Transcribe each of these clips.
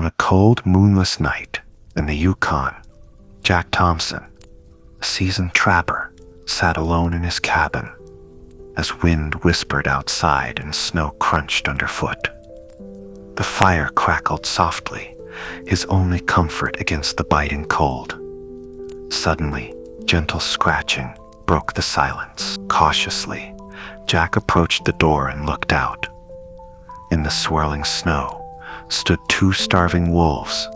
On a cold, moonless night in the Yukon, Jack Thompson, a seasoned trapper, sat alone in his cabin as wind whispered outside and snow crunched underfoot. The fire crackled softly, his only comfort against the biting cold. Suddenly, gentle scratching broke the silence. Cautiously, Jack approached the door and looked out. In the swirling snow stood two starving wolves,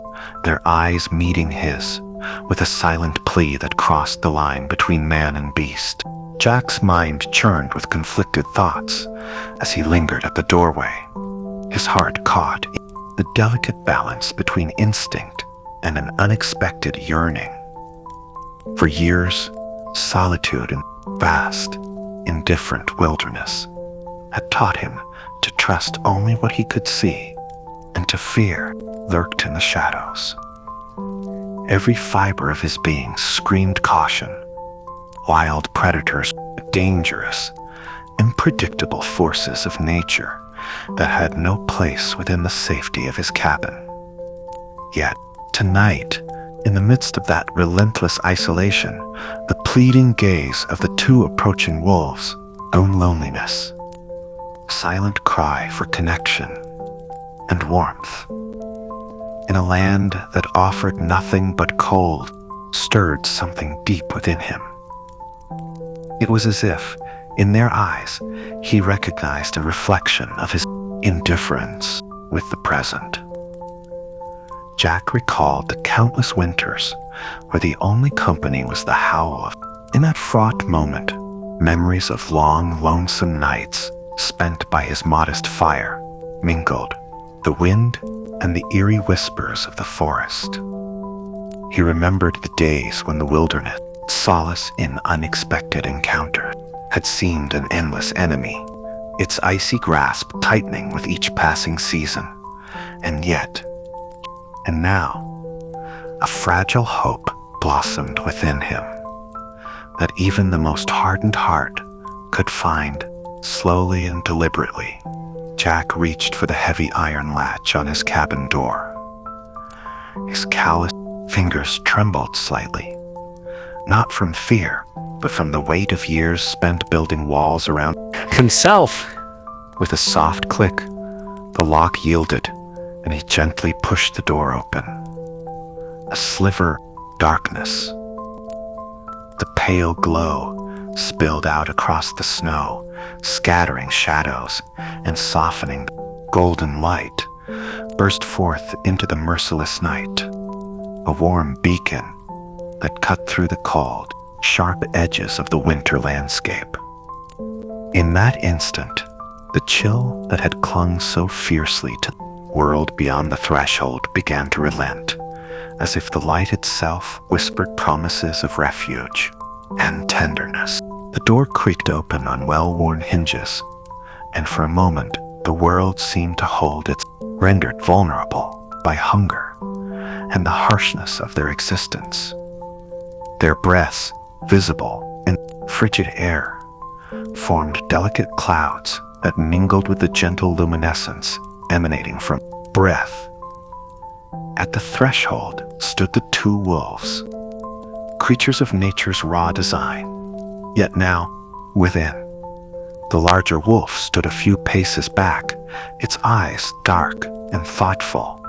their eyes meeting his, with a silent plea that crossed the line between man and beast. Jack's mind churned with conflicted thoughts as he lingered at the doorway, his heart caught in the delicate balance between instinct and an unexpected yearning. For years, solitude in vast, indifferent wilderness had taught him to trust only what he could see, and to fear lurked in the shadows. Every fiber of his being screamed caution. Wild predators, dangerous, unpredictable forces of nature that had no place within the safety of his cabin. Yet, tonight, in the midst of that relentless isolation, the pleading gaze of the two approaching wolves, own loneliness, silent cry for connection and warmth. In a land that offered nothing but cold, stirred something deep within him. It was as if, in their eyes, he recognized a reflection of his indifference with the present. Jack recalled the countless winters where the only company was the howl of. In that fraught moment, memories of long, lonesome nights spent by his modest fire mingled, the wind and the eerie whispers of the forest. He remembered the days when the wilderness, solace in unexpected encounters, had seemed an endless enemy, its icy grasp tightening with each passing season. And now, a fragile hope blossomed within him that even the most hardened heart could find. Slowly and deliberately, Jack reached for the heavy iron latch on his cabin door. His calloused fingers trembled slightly, not from fear, but from the weight of years spent building walls around himself. With a soft click, the lock yielded, and he gently pushed the door open. A sliver of darkness. The pale glow spilled out across the snow, scattering shadows and softening the golden light, burst forth into the merciless night, a warm beacon that cut through the cold, sharp edges of the winter landscape. In that instant, the chill that had clung so fiercely to the world beyond the threshold began to relent, as if the light itself whispered promises of refuge and tenderness. The door creaked open on well-worn hinges, and for a moment the world seemed to hold its rendered vulnerable by hunger and the harshness of their existence. Their breaths, visible in frigid air, formed delicate clouds that mingled with the gentle luminescence emanating from breath. At the threshold stood the two wolves, creatures of nature's raw design. Yet now, within, the larger wolf stood a few paces back, its eyes dark and thoughtful,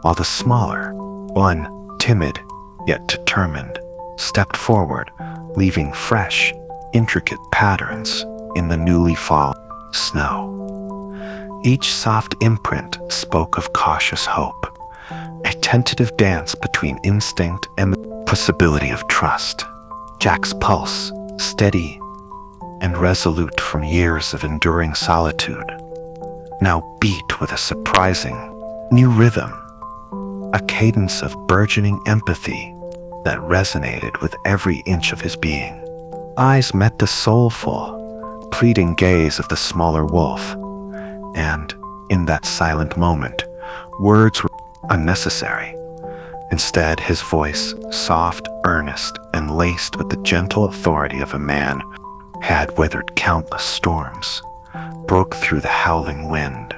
while the smaller, one timid yet determined, stepped forward, leaving fresh, intricate patterns in the newly fallen snow. Each soft imprint spoke of cautious hope, a tentative dance between instinct and the possibility of trust. Jack's pulse, steady and resolute from years of enduring solitude, now beat with a surprising new rhythm, a cadence of burgeoning empathy that resonated with every inch of his being. Eyes met the soulful, pleading gaze of the smaller wolf, and in that silent moment, words were unnecessary. Instead, his voice, soft, earnest, and laced with the gentle authority of a man who had weathered countless storms, broke through the howling wind.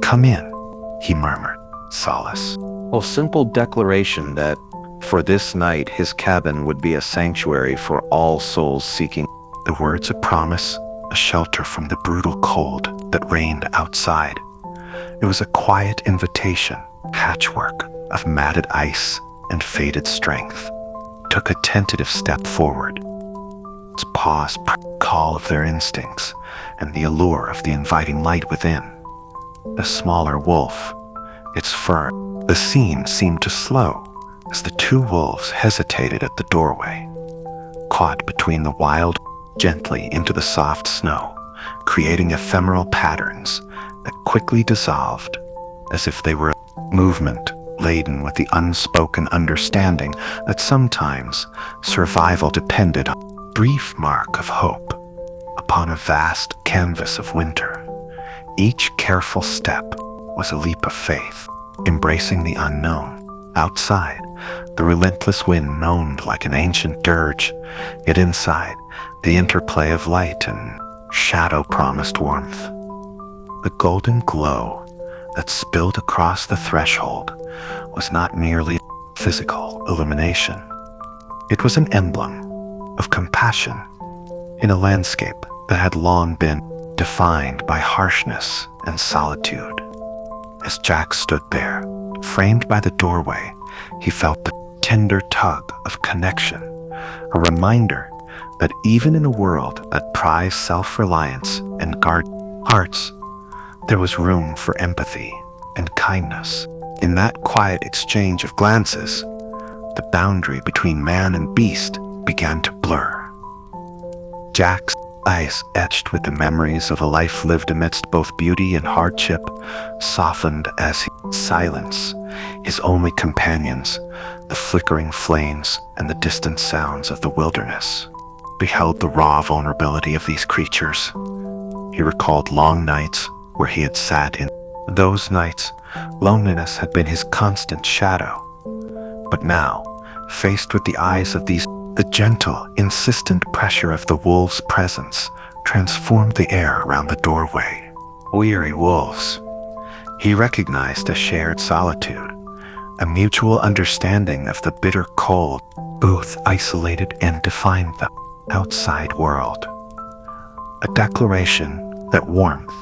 "Come in," he murmured, solace. A simple declaration that for this night his cabin would be a sanctuary for all souls seeking the words of promise, a shelter from the brutal cold that reigned outside. It was a quiet invitation, patchwork of matted ice and faded strength. Took a tentative step forward. Its paws call of their instincts and the allure of the inviting light within. The smaller wolf, its fur. The scene seemed to slow as the two wolves hesitated at the doorway, caught between the wild gently into the soft snow, creating ephemeral patterns that quickly dissolved as if they were a movement laden with the unspoken understanding that sometimes survival depended on a brief mark of hope upon a vast canvas of winter. Each careful step was a leap of faith, embracing the unknown. Outside, the relentless wind moaned like an ancient dirge, yet inside, the interplay of light and shadow promised warmth. The golden glow that spilled across the threshold was not merely physical illumination. It was an emblem of compassion in a landscape that had long been defined by harshness and solitude. As Jack stood there, framed by the doorway, he felt the tender tug of connection, a reminder that even in a world that prized self-reliance and guarded hearts, there was room for empathy and kindness. In that quiet exchange of glances, the boundary between man and beast began to blur. Jack's eyes, etched with the memories of a life lived amidst both beauty and hardship, softened as silence, his only companions, the flickering flames and the distant sounds of the wilderness, beheld the raw vulnerability of these creatures. He recalled long nights where he had sat in. Those nights, loneliness had been his constant shadow. But now, faced with the eyes of these, the gentle, insistent pressure of the wolves' presence transformed the air around the doorway. Weary wolves. He recognized a shared solitude, a mutual understanding of the bitter cold, both isolated and defined the outside world. A declaration that warmth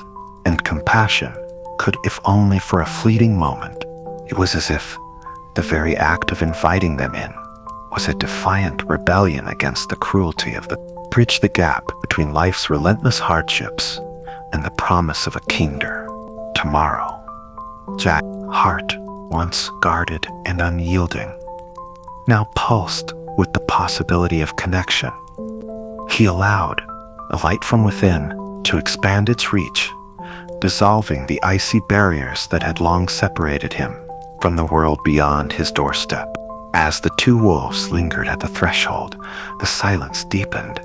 and compassion could, if only for a fleeting moment. It was as if the very act of inviting them in was a defiant rebellion against the cruelty of the bridge, the gap between life's relentless hardships and the promise of a kinder tomorrow. Jack's heart, once guarded and unyielding, now pulsed with the possibility of connection. He allowed the light from within to expand its reach, dissolving the icy barriers that had long separated him from the world beyond his doorstep. As the two wolves lingered at the threshold, the silence deepened,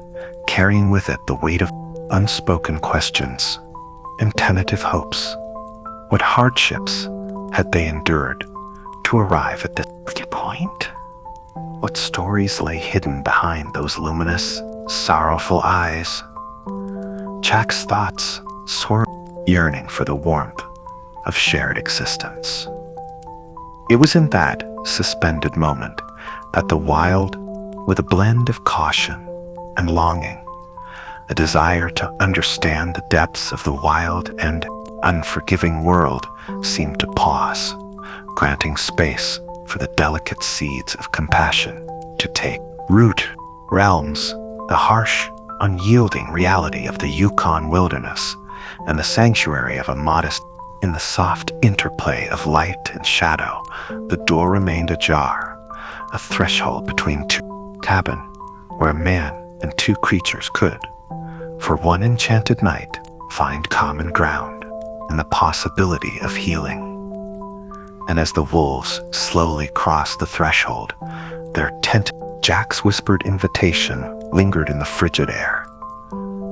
carrying with it the weight of unspoken questions and tentative hopes. What hardships had they endured to arrive at this point? What stories lay hidden behind those luminous, sorrowful eyes? Jack's thoughts soared, yearning for the warmth of shared existence. It was in that suspended moment that the wild, with a blend of caution and longing, a desire to understand the depths of the wild and unforgiving world, seemed to pause, granting space for the delicate seeds of compassion to take root. Realms, the harsh, unyielding reality of the Yukon wilderness, and the sanctuary of a modest. In the soft interplay of light and shadow, the door remained ajar, a threshold between two cabin, where a man and two creatures could, for one enchanted night, find common ground and the possibility of healing. And as the wolves slowly crossed the threshold, their Jack's whispered invitation lingered in the frigid air,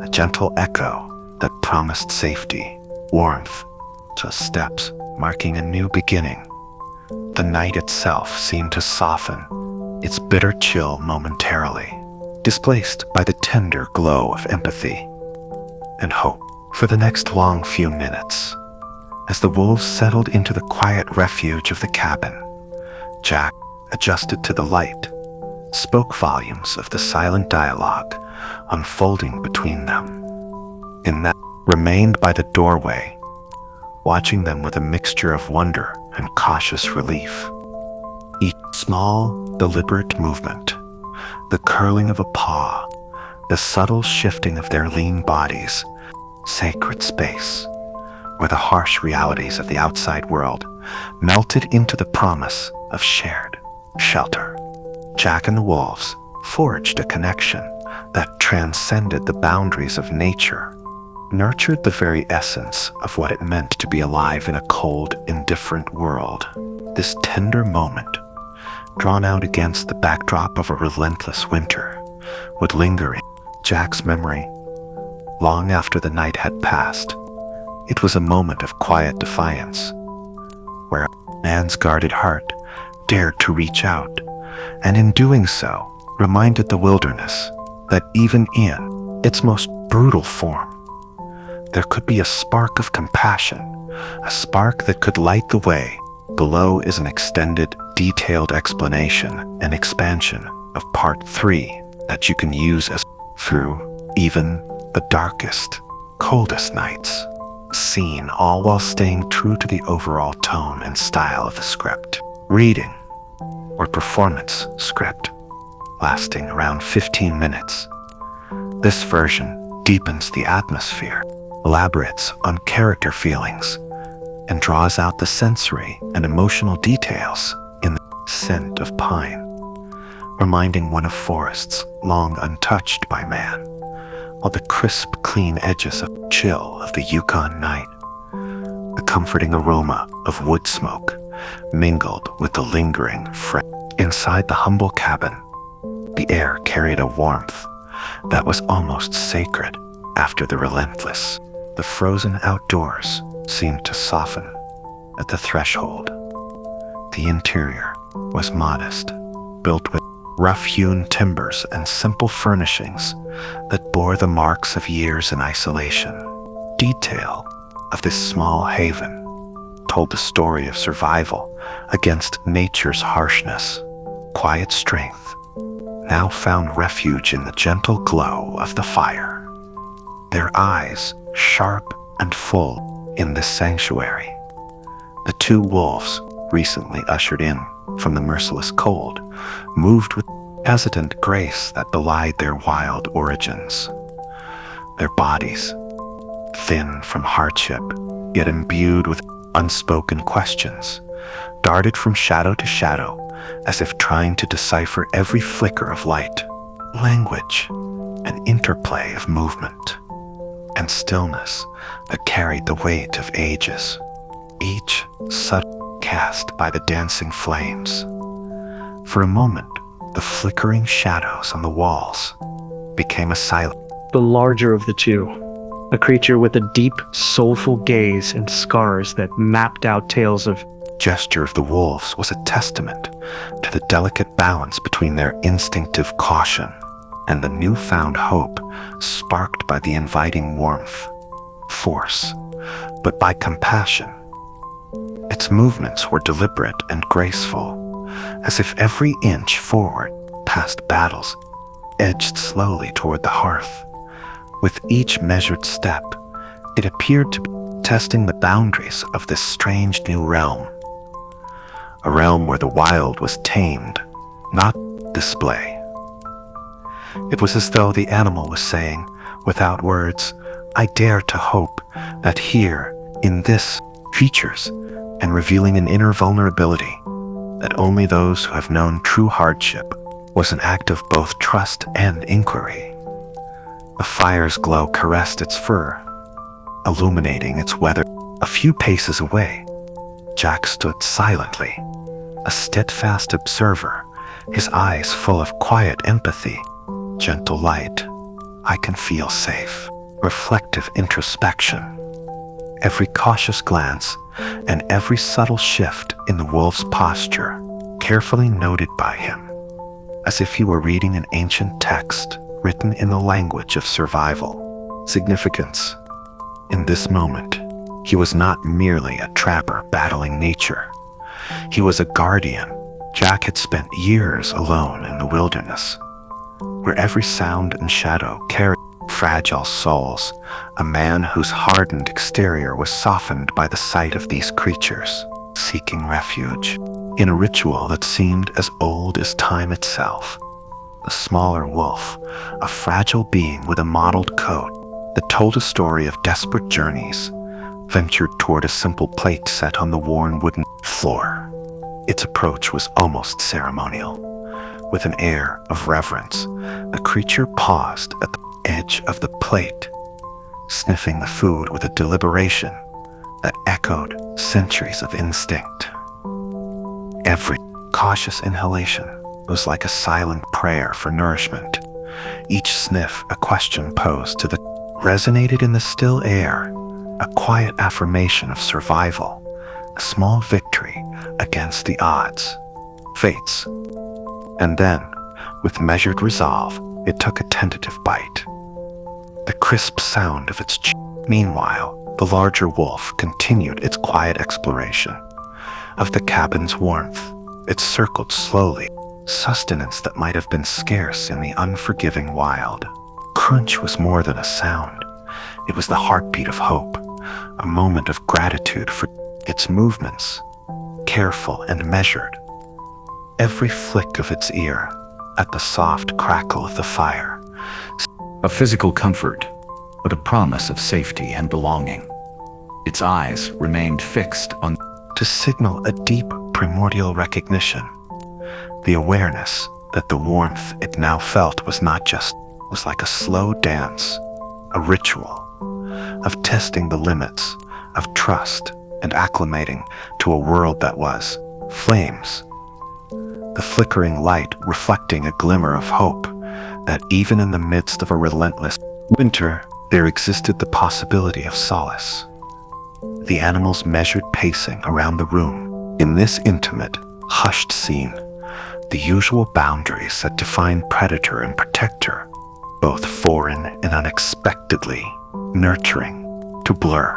a gentle echo that promised safety, warmth, just steps marking a new beginning. The night itself seemed to soften, its bitter chill momentarily, displaced by the tender glow of empathy and hope. For the next long few minutes, As the wolves settled into the quiet refuge of the cabin, Jack, adjusted to the light, spoke volumes of the silent dialogue unfolding between them. In that, remained by the doorway, watching them with a mixture of wonder and cautious relief. Each small, deliberate movement, the curling of a paw, the subtle shifting of their lean bodies, sacred space, where the harsh realities of the outside world melted into the promise of shared shelter. Jack and the wolves forged a connection that transcended the boundaries of nature, nurtured the very essence of what it meant to be alive in a cold, indifferent world. This tender moment, drawn out against the backdrop of a relentless winter, would linger in Jack's memory long after the night had passed. It was a moment of quiet defiance, where a man's guarded heart dared to reach out, and in doing so, reminded the wilderness that even in its most brutal form, there could be a spark of compassion, a spark that could light the way. Below is an extended, detailed explanation and expansion of Part 3 that you can use as through even the darkest, coldest nights. Seen all while staying true to the overall tone and style of the script. Reading, or performance script, lasting around 15 minutes. This version deepens the atmosphere, elaborates on character feelings, and draws out the sensory and emotional details in the scent of pine, reminding one of forests long untouched by man, while the crisp, clean edges of chill of the Yukon night, the comforting aroma of wood smoke mingled with the lingering fragrance. Inside the humble cabin, the air carried a warmth that was almost sacred after the relentless. The frozen outdoors seemed to soften at the threshold. The interior was modest, built with rough-hewn timbers and simple furnishings that bore the marks of years in isolation. Detail of this small haven told the story of survival against nature's harshness. Quiet strength now found refuge in the gentle glow of the fire. Their eyes, sharp and full in this sanctuary, the two wolves, recently ushered in from the merciless cold, moved with hesitant grace that belied their wild origins. Their bodies, thin from hardship, yet imbued with unspoken questions, darted from shadow to shadow as if trying to decipher every flicker of light, language, an interplay of movement, and stillness that carried the weight of ages, each subtle cast by the dancing flames. For a moment, the flickering shadows on the walls became a silent. The larger of the two, a creature with a deep, soulful gaze and scars that mapped out tales of Gesture of the wolves was a testament to the delicate balance between their instinctive caution and the newfound hope sparked by the inviting warmth, force, but by compassion. Its movements were deliberate and graceful, as if every inch forward past battles edged slowly toward the hearth. With each measured step, it appeared to be testing the boundaries of this strange new realm. A realm where the wild was tamed, not display. It was as though the animal was saying, without words, I dare to hope that here, in this, features, and revealing an inner vulnerability that only those who have known true hardship, was an act of both trust and inquiry. The fire's glow caressed its fur, illuminating its weather. A few paces away, Jack stood silently, a steadfast observer, his eyes full of quiet empathy. Gentle light, I can feel safe. Reflective introspection. Every cautious glance and every subtle shift in the wolf's posture, carefully noted by him, as if he were reading an ancient text written in the language of survival. Significance. In this moment, He was not merely a trapper battling nature. He was a guardian. Jack had spent years alone in the wilderness, where every sound and shadow carried fragile souls, a man whose hardened exterior was softened by the sight of these creatures, seeking refuge in a ritual that seemed as old as time itself. The smaller wolf, a fragile being with a mottled coat that told a story of desperate journeys, ventured toward a simple plate set on the worn wooden floor. Its approach was almost ceremonial. With an air of reverence, the creature paused at the edge of the plate, sniffing the food with a deliberation that echoed centuries of instinct. Every cautious inhalation was like a silent prayer for nourishment. Each sniff a question posed to the resonated in the still air, a quiet affirmation of survival, a small victory against the odds, fates. And then, with measured resolve, it took a tentative bite. The crisp sound of its Meanwhile, the larger wolf continued its quiet exploration of the cabin's warmth. It circled slowly, sustenance that might have been scarce in the unforgiving wild. Crunch was more than a sound. It was the heartbeat of hope, a moment of gratitude for its movements, careful and measured. Every flick of its ear at the soft crackle of the fire. A physical comfort, but a promise of safety and belonging. Its eyes remained fixed on to signal a deep primordial recognition, the awareness that the warmth it now felt was like a slow dance, a ritual of testing the limits of trust and acclimating to a world that was flames. The flickering light reflecting a glimmer of hope that even in the midst of a relentless winter, there existed the possibility of solace. The animal's measured pacing around the room. In this intimate, hushed scene, the usual boundaries that define predator and protector, both foreign and unexpectedly nurturing, to blur.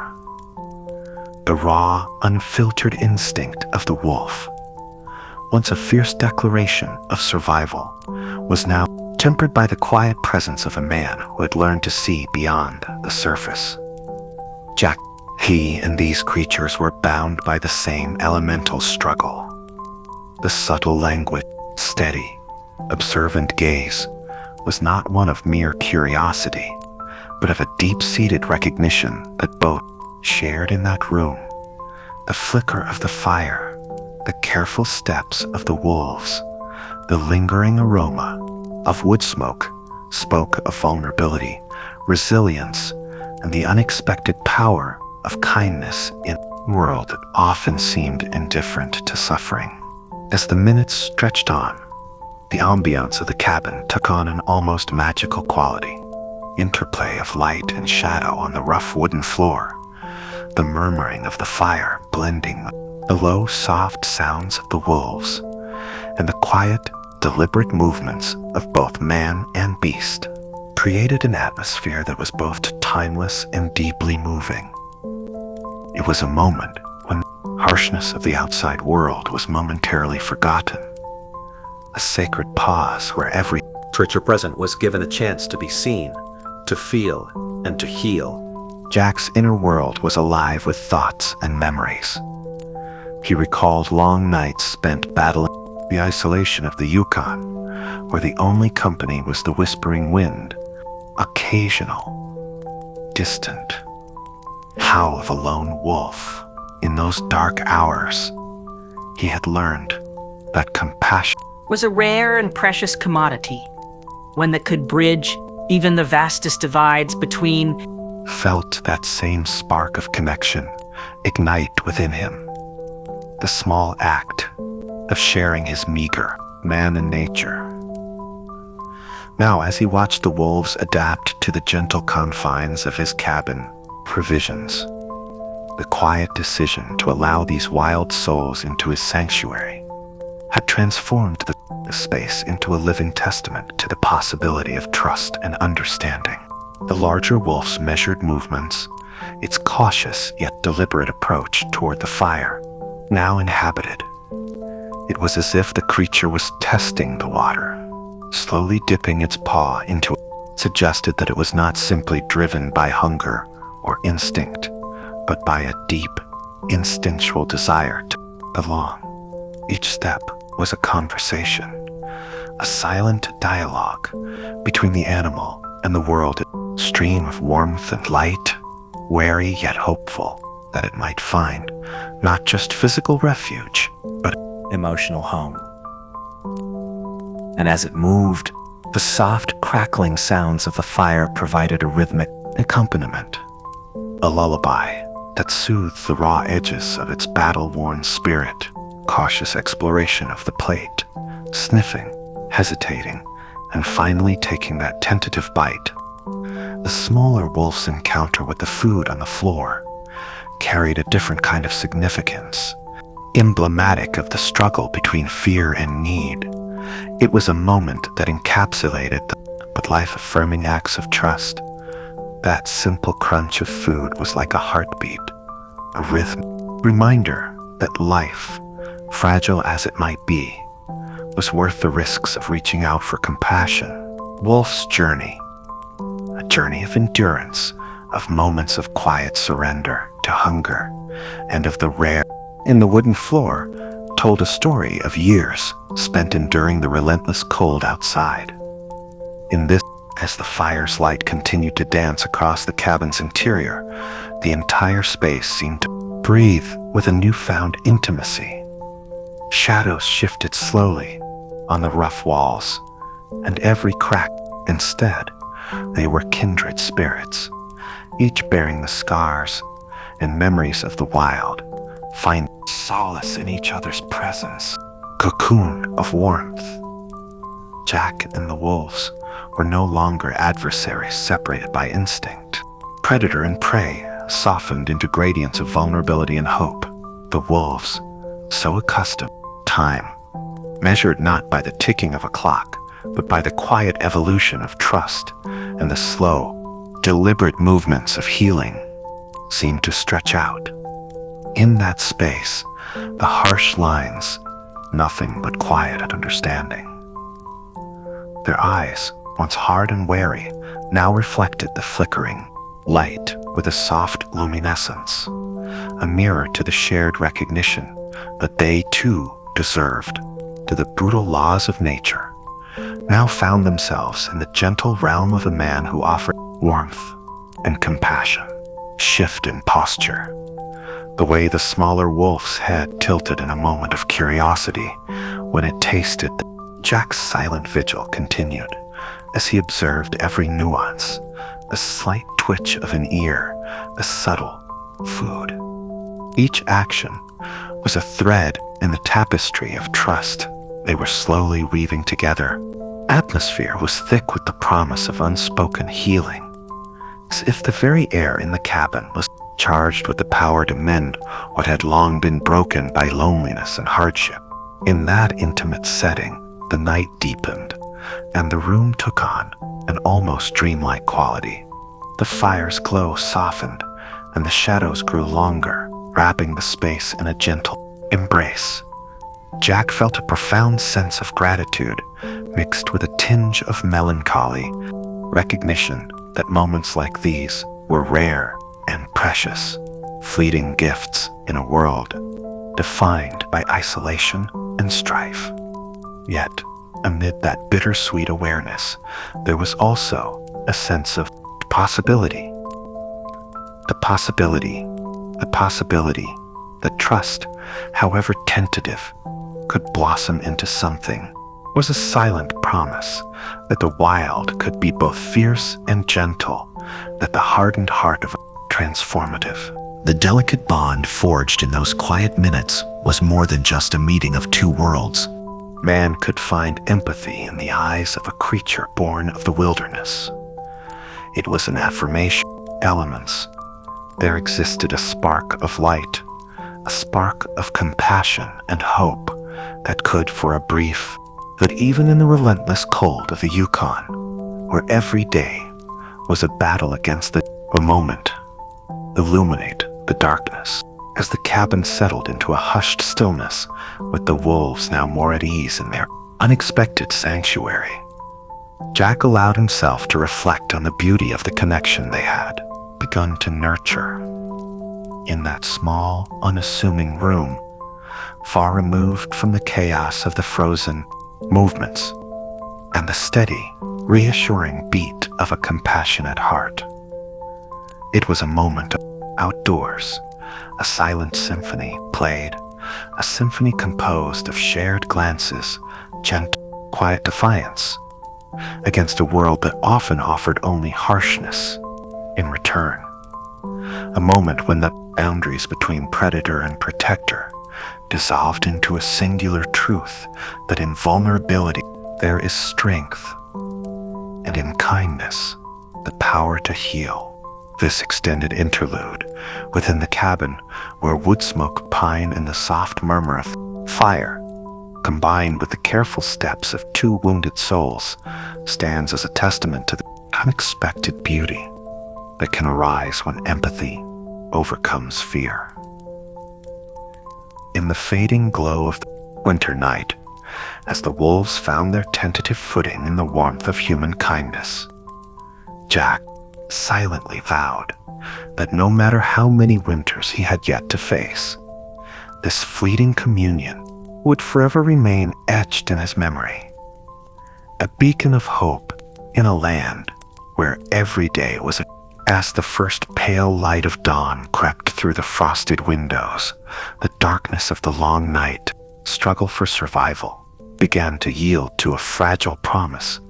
The raw, unfiltered instinct of the wolf, once a fierce declaration of survival, was now tempered by the quiet presence of a man who had learned to see beyond the surface. Jack, he and these creatures were bound by the same elemental struggle. The subtle languid, steady, observant gaze was not one of mere curiosity, but of a deep-seated recognition that both shared in that room. The flicker of the fire, the careful steps of the wolves, the lingering aroma of wood smoke spoke of vulnerability, resilience, and the unexpected power of kindness in a world that often seemed indifferent to suffering. As the minutes stretched on, the ambiance of the cabin took on an almost magical quality. Interplay of light and shadow on the rough wooden floor, the murmuring of the fire blending the low, soft sounds of the wolves, and the quiet, deliberate movements of both man and beast, created an atmosphere that was both timeless and deeply moving. It was a moment when the harshness of the outside world was momentarily forgotten, a sacred pause where every creature present was given a chance to be seen, to feel, and to heal. Jack's inner world was alive with thoughts and memories. He recalled long nights spent battling the isolation of the Yukon, where the only company was the whispering wind, occasional, distant howl of a lone wolf. In those dark hours, he had learned that compassion was a rare and precious commodity, one that could bridge even the vastest divides between. Felt that same spark of connection ignite within him. The small act of sharing his meager man and nature. Now, as he watched the wolves adapt to the gentle confines of his cabin provisions, the quiet decision to allow these wild souls into his sanctuary had transformed the space into a living testament to the possibility of trust and understanding. The larger wolf's measured movements, its cautious yet deliberate approach toward the fire, now inhabited. It was as if the creature was testing the water, slowly dipping its paw into it. Suggested that it was not simply driven by hunger or instinct, but by a deep, instinctual desire to belong. Each step was a conversation, a silent dialogue between the animal and the world, a stream of warmth and light, wary yet hopeful that it might find not just physical refuge, but emotional home. And as it moved, the soft crackling sounds of the fire provided a rhythmic accompaniment, a lullaby that soothed the raw edges of its battle-worn spirit. Cautious exploration of the plate, sniffing, hesitating, and finally taking that tentative bite. The smaller wolf's encounter with the food on the floor carried a different kind of significance, emblematic of the struggle between fear and need. It was a moment that encapsulated the life-affirming acts of trust. That simple crunch of food was like a heartbeat, a rhythm, reminder that life, fragile as it might be, was worth the risks of reaching out for compassion. Wolf's journey, a journey of endurance, of moments of quiet surrender to hunger, and of the rare in the wooden floor, told a story of years spent enduring the relentless cold outside. In this, as the fire's light continued to dance across the cabin's interior, the entire space seemed to breathe with a newfound intimacy. Shadows shifted slowly on the rough walls, and every crack, instead, they were kindred spirits, each bearing the scars and memories of the wild, find solace in each other's presence. Cocoon of warmth. Jack and the wolves were no longer adversaries separated by instinct. Predator and prey softened into gradients of vulnerability and hope. The wolves, so accustomed to time, measured not by the ticking of a clock, but by the quiet evolution of trust and the slow, deliberate movements of healing, seemed to stretch out. In that space, the harsh lines, nothing but quiet and understanding. Their eyes, once hard and wary, now reflected the flickering light with a soft luminescence, a mirror to the shared recognition that they too deserved. To the brutal laws of nature, now found themselves in the gentle realm of a man who offered warmth and compassion. Shift in posture. The way the smaller wolf's head tilted in a moment of curiosity when it tasted. Jack's silent vigil continued as he observed every nuance, a slight twitch of an ear, a subtle food. Each action was a thread in the tapestry of trust they were slowly weaving together. Atmosphere was thick with the promise of unspoken healing, as if the very air in the cabin was charged with the power to mend what had long been broken by loneliness and hardship. In that intimate setting, the night deepened, and the room took on an almost dreamlike quality. The fire's glow softened, and the shadows grew longer, wrapping the space in a gentle embrace. Jack felt a profound sense of gratitude, mixed with a tinge of melancholy, recognition that moments like these were rare and precious, fleeting gifts in a world defined by isolation and strife. Yet, amid that bittersweet awareness, there was also a sense of possibility. The possibility that trust, however tentative, could blossom into something, was a silent promise that the wild could be both fierce and gentle, that the hardened heart of transformative. The delicate bond forged in those quiet minutes was more than just a meeting of two worlds. Man could find empathy in the eyes of a creature born of the wilderness. It was an affirmation. Elements. There existed a spark of light, a spark of compassion and hope that could, for a brief, but even in the relentless cold of the Yukon, where every day was a battle against a moment illuminate the darkness. As the cabin settled into a hushed stillness, with the wolves now more at ease in their unexpected sanctuary, Jack allowed himself to reflect on the beauty of the connection they had begun to nurture. In that small, unassuming room, far removed from the chaos of the frozen movements and the steady, reassuring beat of a compassionate heart. It was a moment outdoors. A silent symphony played, a symphony composed of shared glances, gentle, quiet defiance, against a world that often offered only harshness in return. A moment when the boundaries between predator and protector dissolved into a singular truth that in vulnerability there is strength, and in kindness the power to heal. This extended interlude within the cabin, where wood smoke, pine, and the soft murmur of fire, combined with the careful steps of two wounded souls, stands as a testament to the unexpected beauty that can arise when empathy overcomes fear. In the fading glow of the winter night, as the wolves found their tentative footing in the warmth of human kindness, Jack silently vowed that no matter how many winters he had yet to face, this fleeting communion would forever remain etched in his memory, a beacon of hope in a land where every day was as the first pale light of dawn crept through the frosted windows, the darkness of the long night, struggle for survival, began to yield to a fragile promise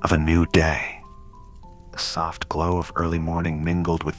of a new day. The soft glow of early morning mingled with